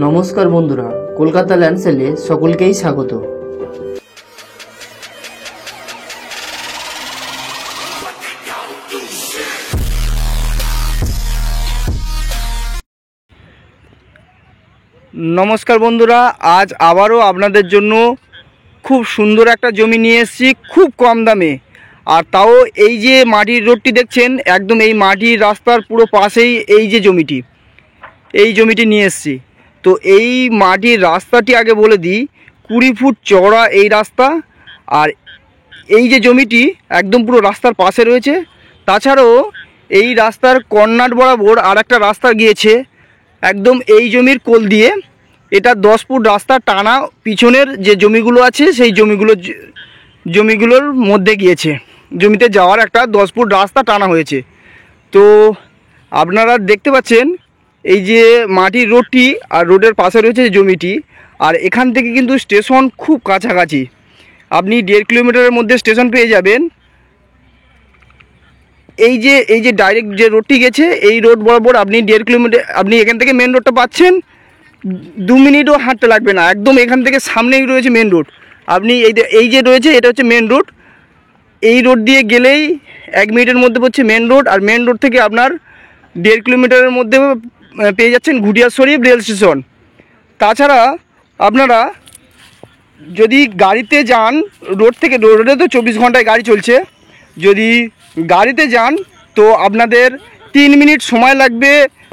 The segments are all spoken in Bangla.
নমস্কার বন্ধুরা, কলকাতা ল্যান্ডসেলে সকলকেই স্বাগত। নমস্কার বন্ধুরা, আজ আবারও আপনাদের জন্য খুব সুন্দর একটা জমি নিয়ে এসেছি খুব কম দামে। আর তাও এই যে মাটির রোডটি দেখছেন, একদম এই মাটির রাস্তার পুরো পাশেই এই যে জমিটি নিয়ে এসেছি। তো এই মাটির রাস্তাটি আগে বলে দিই, 20 ফুট চওড়া এই রাস্তা। আর এই যে জমিটি একদম পুরো রাস্তার পাশে রয়েছে। তাছাড়াও এই রাস্তার কর্নার বরাবর আর একটা রাস্তা গিয়েছে একদম এই জমির কোল দিয়ে। এটা 10 ফুট রাস্তা টানা, পিছনের যে জমিগুলো আছে সেই জমিগুলোর মধ্যে গিয়েছে। জমিতে যাওয়ার একটা 10 ফুট রাস্তা টানা হয়েছে। তো আপনারা দেখতে পাচ্ছেন এই যে মাটির রোডটি, আর রোডের পাশে রয়েছে জমিটি। আর এখান থেকে কিন্তু স্টেশন খুব কাছাকাছি, আপনি 1.5 কিলোমিটারের মধ্যে স্টেশন পেয়ে যাবেন। এই যে ডাইরেক্ট যে রোডটি গেছে, এই রোড বরাবর আপনি 1.5 কিলোমিটার, আপনি এখান থেকে মেন রোডটা পাচ্ছেন। 2 মিনিটও হাঁটতে লাগবে না, একদম এখান থেকে সামনেই রয়েছে মেন রোড। আপনি এই যে রয়েছে, এটা হচ্ছে মেন রোড। এই রোড দিয়ে গেলেই 1 মিনিটের মধ্যে পড়ছে মেন রোড। আর মেন রোড থেকে আপনার 1.5 কিলোমিটারের মধ্যে পেয়ে যাচ্ছেন ঘুটিয়া শরীফ রেল স্টেশন। তাছাড়া আপনারা যদি গাড়িতে যান, রোডে তো 24 ঘন্টায় গাড়ি চলছে, যদি গাড়িতে যান তো আপনাদের 3 মিনিট সময় লাগবে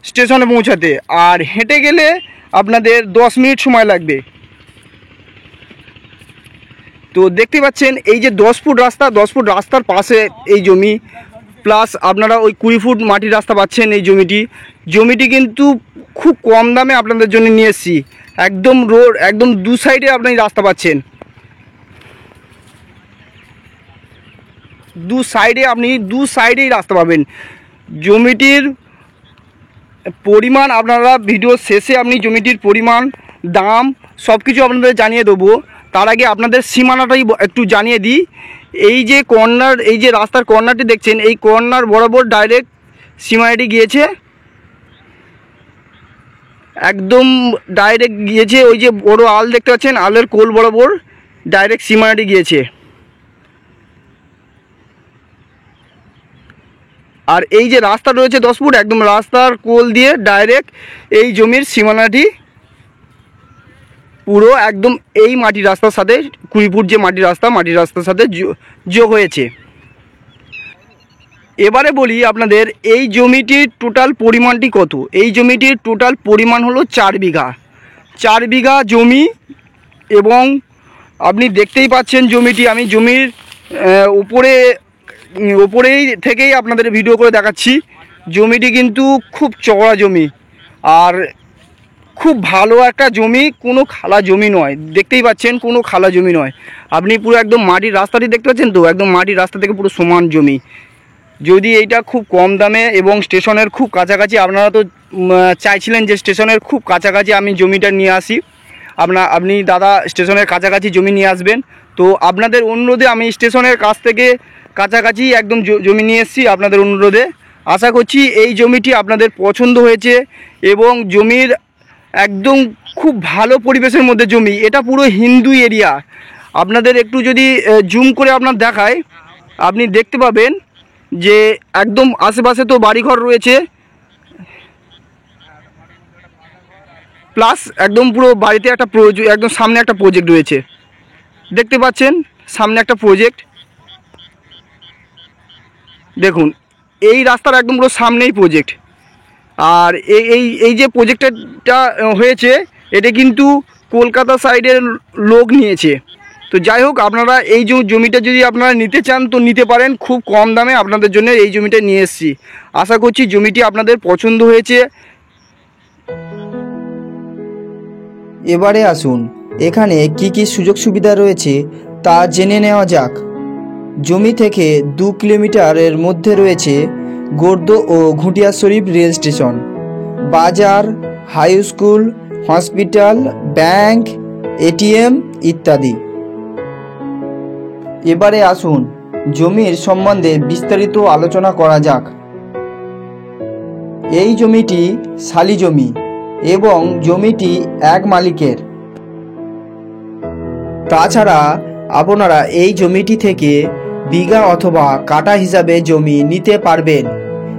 স্টেশনে পৌঁছাতে। আর হেঁটে গেলে আপনাদের 10 মিনিট সময় লাগবে। তো দেখতে পাচ্ছেন এই যে 10 ফুট রাস্তা, 10 ফুট রাস্তার পাশে এই জমি, প্লাস আপনারা ওই 20 ফুট মাটির রাস্তা পাচ্ছেন। এই জমিটি কিন্তু খুব কম দামে আপনাদের জন্য নিয়ে এসেছি। একদম রোড, একদম 2 সাইডে আপনি রাস্তা পাচ্ছেন। 2 সাইডেই রাস্তা পাবেন। জমিটির পরিমাণ আপনারা ভিডিও শেষে আপনি জমিটির পরিমাণ, দাম সব কিছু আপনাদের জানিয়ে দেবো। তার আগে আপনাদের সীমানাটাই একটু জানিয়ে দিই। এই যে কর্নার, এই যে রাস্তার কর্নারটি দেখছেন, এই কর্নার বরাবর ডাইরেক্ট সীমানাটি গিয়েছে, একদম ডাইরেক্ট গিয়েছে। ওই যে বড় আল দেখতে পাচ্ছেন, আলের কোল বরাবর ডাইরেক্ট সীমানাটি গিয়েছে। আর এই যে রাস্তা রয়েছে 10 ফুট, একদম রাস্তার কোল দিয়ে ডাইরেক্ট এই জমির সীমানাটি পুরো একদম এই মাটির রাস্তার সাথে, 20 ফুট যে মাটির রাস্তার সাথে যোগ হয়েছে। এবারে বলি আপনাদের এই জমিটির টোটাল পরিমাণটি কত। এই জমিটির টোটাল পরিমাণ হলো 4 বিঘা। 4 বিঘা জমি। এবং আপনি দেখতেই পাচ্ছেন জমিটি, আমি জমির উপরেই থেকেই আপনাদের ভিডিও করে দেখাচ্ছি। জমিটি কিন্তু খুব চওড়া জমি, আর খুব ভালো একটা জমি, কোনো খালা জমি নয়। দেখতেই পাচ্ছেন কোনো খালা জমি নয়। আপনি পুরো একদম মাটির রাস্তাটি দেখতে পাচ্ছেন, তো একদম মাটির রাস্তা থেকে পুরো সমান জমি। যদি এইটা খুব কম দামে এবং স্টেশনের খুব কাছাকাছি, আপনারা তো চাইছিলেন যে স্টেশনের খুব কাছাকাছি আমি জমিটা নিয়ে আসি, আপনি দাদা স্টেশনের কাছাকাছি জমি নিয়ে আসবেন। তো আপনাদের অনুরোধে আমি স্টেশনের কাছ থেকে কাছাকাছি একদম জমি নিয়ে এসেছি। আপনাদের অনুরোধে আশা করছি এই জমিটি আপনাদের পছন্দ হয়েছে। এবং জমির একদম খুব ভালো পরিবেশের মধ্যে জমি। এটা পুরো হিন্দু এরিয়া। আপনাদের একটু যদি জুম করে আপনার দেখায়, আপনি দেখতে পাবেন যে একদম আশেপাশে তো বাড়িঘর রয়েছে, প্লাস একদম পুরো বাড়িতে একটা একদম সামনে একটা প্রজেক্ট রয়েছে। দেখতে পাচ্ছেন সামনে একটা প্রজেক্ট, দেখুন এই রাস্তার একদম পুরো সামনেই প্রজেক্ট। আর এই যে প্রজেক্টটা হয়েছে, এটা কিন্তু কলকাতা সাইডের লোক নিয়েছে। তো যাই হোক, আপনারা এই জমিটা যদি আপনারা নিতে চান তো নিতে পারেন। খুব কম দামে আপনাদের জন্য এই জমিটা নিয়ে এসেছি। আশা করছি জমিটি আপনাদের পছন্দ হয়েছে। এবারে আসুন এখানে কি কি সুযোগ সুবিধা রয়েছে তা জেনে নেওয়া যাক। জমি থেকে 2 কিলোমিটারের মধ্যে রয়েছে গোর্দ ও ঘুটিয়া শরীফ রেল স্টেশন, বাজার, high school, hospital, bank, ATM ইত্যাদি। এবারে আসুন জমির সম্বন্ধে বিস্তারিত আলোচনা করা যাক। এই জমিটি শালি জমি। এবং জমিটি এক মালিকের। তাছাড়া আপনারা এই জমিটি থেকে বিঘা অথবা কাঠা হিসাবে জমি নিতে পারবেন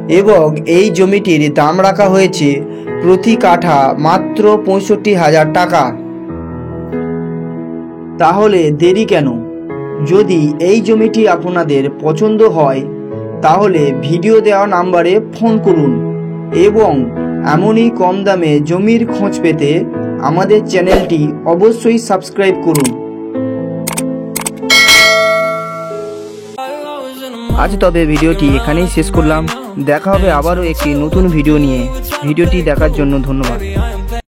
এবং এই জমিটির দাম রাখা হয়েছে প্রতি কাঠা মাত্র 65,000 টাকা। তাহলে দেরি কেন? যদি এই জমিটি আপনাদের পছন্দ হয় তাহলে ভিডিও দেওয়া নাম্বারে ফোন করুন এবং এমনই কম দামে জমির খোঁজ পেতে আমাদের চ্যানেলটি অবশ্যই সাবস্ক্রাইব করুন। আজ তবে ভিডিওটি এখানেই শেষ করলাম। দেখা হবে আবারও একটি নতুন ভিডিও নিয়ে। ভিডিওটি দেখার জন্য ধন্যবাদ।